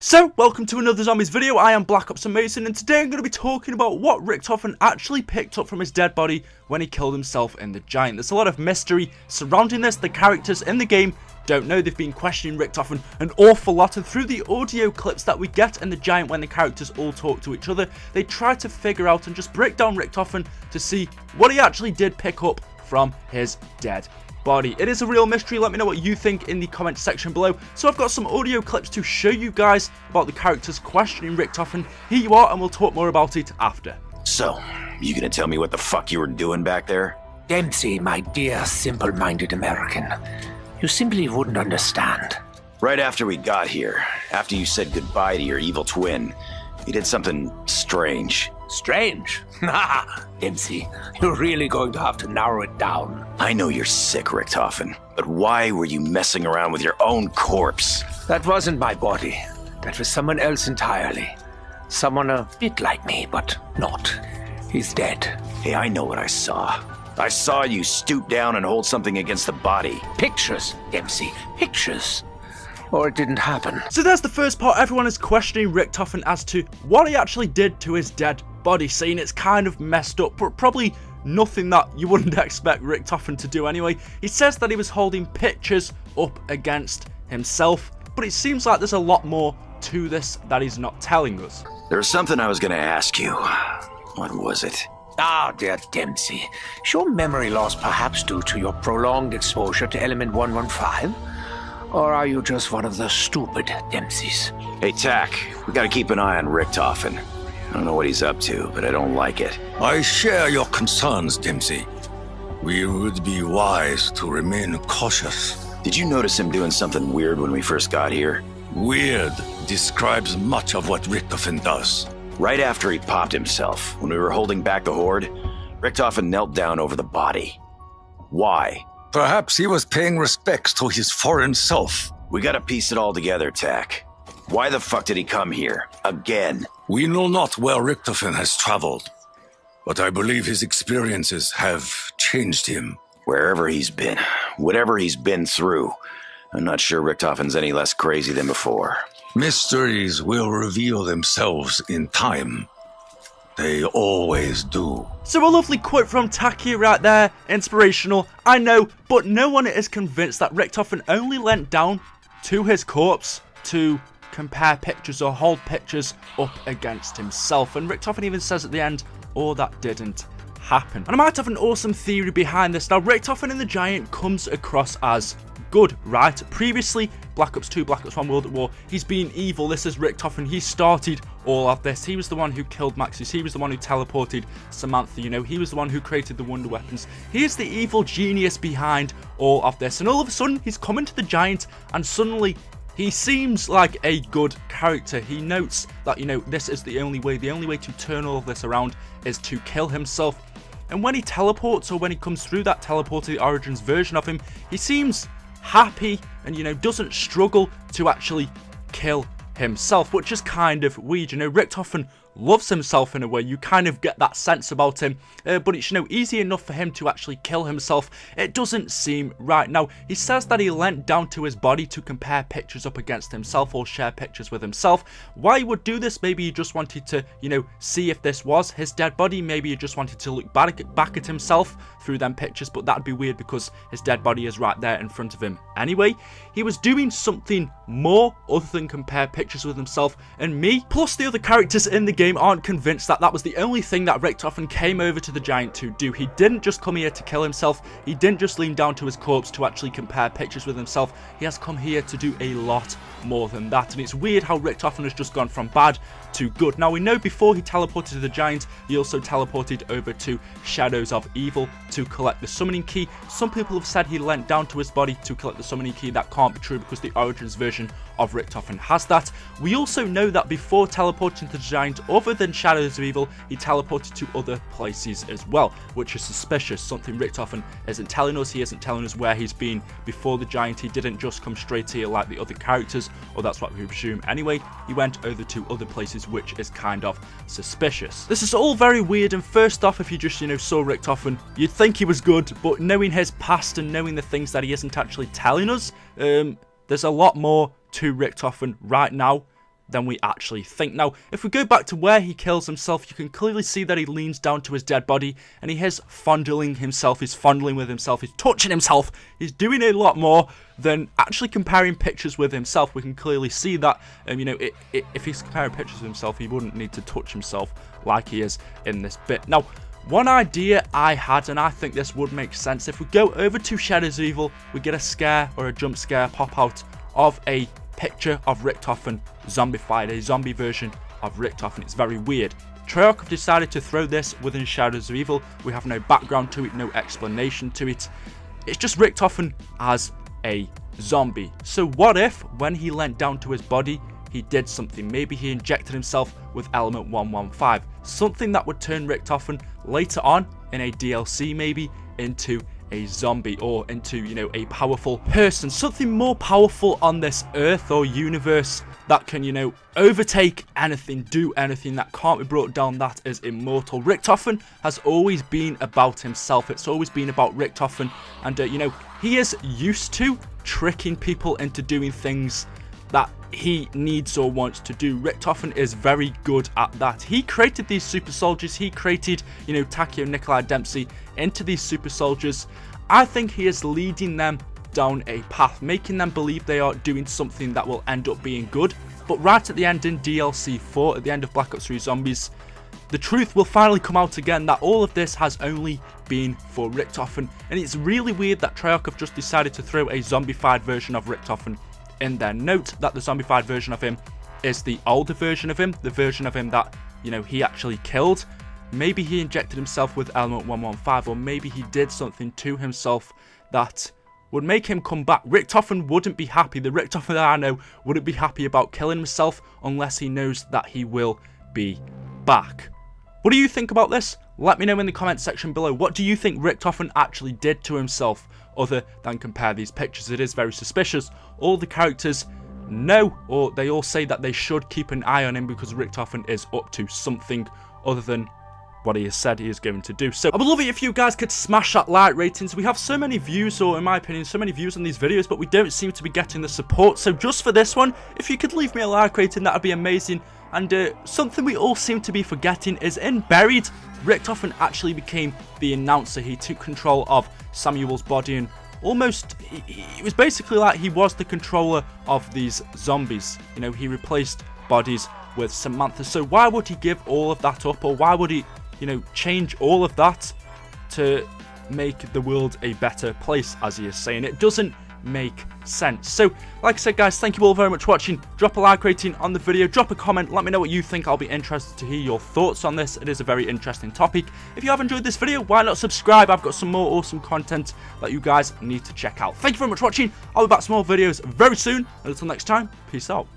So, welcome to another Zombies video. I am Black Ops Amazing, and today I'm going to be talking about what Richtofen actually picked up from his dead body when he killed himself in the Giant. There's a lot of mystery surrounding this. The characters in the game don't know. They've been questioning Richtofen an awful lot, and through the audio clips that we get in the Giant when the characters all talk to each other, they try to figure out and just break down Richtofen to see what he actually did pick up from his dead body. It is a real mystery. Let me know what you think in the comment section below. So I've got some audio clips to show you guys about the characters questioning Richtofen. Here you are, and we'll talk more about it after. So, you gonna tell me what the fuck you were doing back there? Dempsey, my dear, simple-minded American. You simply wouldn't understand. Right after we got here, after you said goodbye to your evil twin, you did something strange. Strange? Haha, Dempsey, you're really going to have to narrow it down. I know you're sick, Richtofen, but why were you messing around with your own corpse? That wasn't my body. That was someone else entirely. Someone a bit like me, but not. He's dead. Hey, I know what I saw. I saw you stoop down and hold something against the body. Pictures, Dempsey, pictures. Or it didn't happen. So there's the first part. Everyone is questioning Richtofen as to what he actually did to his dead body, saying it's kind of messed up, but probably nothing that you wouldn't expect Richtofen to do anyway. He says that he was holding pictures up against himself, but it seems like there's a lot more to this that he's not telling us. There was something I was gonna ask you. What was it? Ah, dear Dempsey. Is your memory loss perhaps due to your prolonged exposure to element 115? Or are you just one of the stupid Dempseys? Hey, Tak, we gotta keep an eye on Richtofen. I don't know what he's up to, but I don't like it. I share your concerns, Dempsey. We would be wise to remain cautious. Did you notice him doing something weird when we first got here? Weird describes much of what Richtofen does. Right after he popped himself, when we were holding back the horde, Richtofen knelt down over the body. Why? Perhaps he was paying respects to his foreign self. We gotta piece it all together, Tak. Why the fuck did he come here? Again? We know not where Richtofen has traveled, but I believe his experiences have changed him. Wherever he's been, whatever he's been through, I'm not sure Richtofen's any less crazy than before. Mysteries will reveal themselves in time. They always do. So a lovely quote from Takeo right there, inspirational, I know, but no one is convinced that Richtofen only leant down to his corpse to compare pictures or hold pictures up against himself. And Richtofen even says at the end, oh, that didn't happen. And I might have an awesome theory behind this. Now, Richtofen in the Giant comes across as good, right? Previously, Black Ops 2, Black Ops 1, World at War, he's been evil. This is Richtofen. He started all of this. He was the one who killed Maxis. He was the one who teleported Samantha, you know. He was the one who created the wonder weapons. He is the evil genius behind all of this. And all of a sudden, he's coming to the Giant, and suddenly he seems like a good character. He notes that, you know, this is the only way to turn all of this around is to kill himself. And when he teleports, or when he comes through that teleported Origins version of him, he seems happy and, you know, doesn't struggle to actually kill himself, which is kind of weird. You know, Richtofen loves himself in a way. You kind of get that sense about him, but it's, you know, easy enough for him to actually kill himself. It doesn't seem right. Now, he says that he leant down to his body to compare pictures up against himself or share pictures with himself. Why he would do this? Maybe he just wanted to, you know, see if this was his dead body. Maybe he just wanted to look back at himself through them pictures, but that'd be weird because his dead body is right there in front of him anyway. He was doing something more other than compare pictures with himself, and me, plus the other characters in the game, aren't convinced that that was the only thing that Richtofen came over to the Giant to do. He didn't just come here to kill himself. He didn't just lean down to his corpse to actually compare pictures with himself. He has come here to do a lot more than that, and it's weird how Richtofen has just gone from bad to good. Now, we know before he teleported to the Giant, he also teleported over to Shadows of Evil to collect the summoning key. Some people have said he leant down to his body to collect the summoning key. That can't be true because the Origins version of Richtofen has that. We also know that before teleporting to the Giant, other than Shadows of Evil, he teleported to other places as well, which is suspicious. Something Richtofen isn't telling us. He isn't telling us where he's been before the Giant. He didn't just come straight here like the other characters, or that's what we presume anyway. He went over to other places, which is kind of suspicious. This is all very weird, and first off, if you just, you know, saw Richtofen, you'd think he was good, but knowing his past and knowing the things that he isn't actually telling us, there's a lot more to Richtofen right now than we actually think. Now, if we go back to where he kills himself, you can clearly see that he leans down to his dead body and he is fondling himself, he's fondling with himself, he's touching himself, he's doing a lot more than actually comparing pictures with himself. We can clearly see that, you know, if he's comparing pictures with himself, he wouldn't need to touch himself like he is in this bit. Now, one idea I had, and I think this would make sense, if we go over to Shadows of Evil, we get a scare or a jump scare pop out of a picture of Richtofen zombified, a zombie version of Richtofen. It's very weird. Treyarch have decided to throw this within Shadows of Evil. We have no background to it, no explanation to it. It's just Richtofen as a zombie. So what if, when he leant down to his body, he did something? Maybe he injected himself with element 115, something that would turn Richtofen later on in a DLC maybe into a zombie, or into, you know, a powerful person, something more powerful on this earth or universe that can, you know, overtake anything, do anything, that can't be brought down, that is immortal. Richtofen has always been about himself. It's always been about Richtofen, and you know, he is used to tricking people into doing things that he needs or wants to do. Richtofen is very good at that. He created these super soldiers. He created, you know, Takeo, Nikolai, Dempsey into these super soldiers. I think he is leading them down a path, making them believe they are doing something that will end up being good. But right at the end in DLC 4, at the end of Black Ops 3 Zombies, the truth will finally come out again that all of this has only been for Richtofen. And it's really weird that Treyarch have just decided to throw a zombified version of Richtofen in there. Note that the zombified version of him is the older version of him, the version of him that, you know, he actually killed. Maybe he injected himself with element 115, or maybe he did something to himself that would make him come back. Richtofen wouldn't be happy. The Richtofen that I know wouldn't be happy about killing himself unless he knows that he will be back. What do you think about this? Let me know in the comment section below. What do you think Richtofen actually did to himself other than compare these pictures? It is very suspicious. All the characters know, or they all say that they should keep an eye on him because Richtofen is up to something other than what he has said he is going to do. So I would love it if you guys could smash that like ratings. We have so many views, or in my opinion, so many views on these videos, but we don't seem to be getting the support. So just for this one, if you could leave me a like rating, that would be amazing. And something we all seem to be forgetting is in Buried, Richtofen actually became the announcer. He took control of Samuel's body, and almost, it was basically like he was the controller of these zombies. You know, he replaced bodies with Samantha. So why would he give all of that up, or why would he, you know, change all of that to make the world a better place, as he is saying? It doesn't make sense. So like I said, guys, thank you all very much for watching. Drop a like rating on the video, drop a comment, let me know what you think. I'll be interested to hear your thoughts on this. It is a very interesting topic. If you have enjoyed this video, why not subscribe? I've got some more awesome content that you guys need to check out. Thank you very much for watching. I'll be back with some more videos very soon, and until next time, peace out.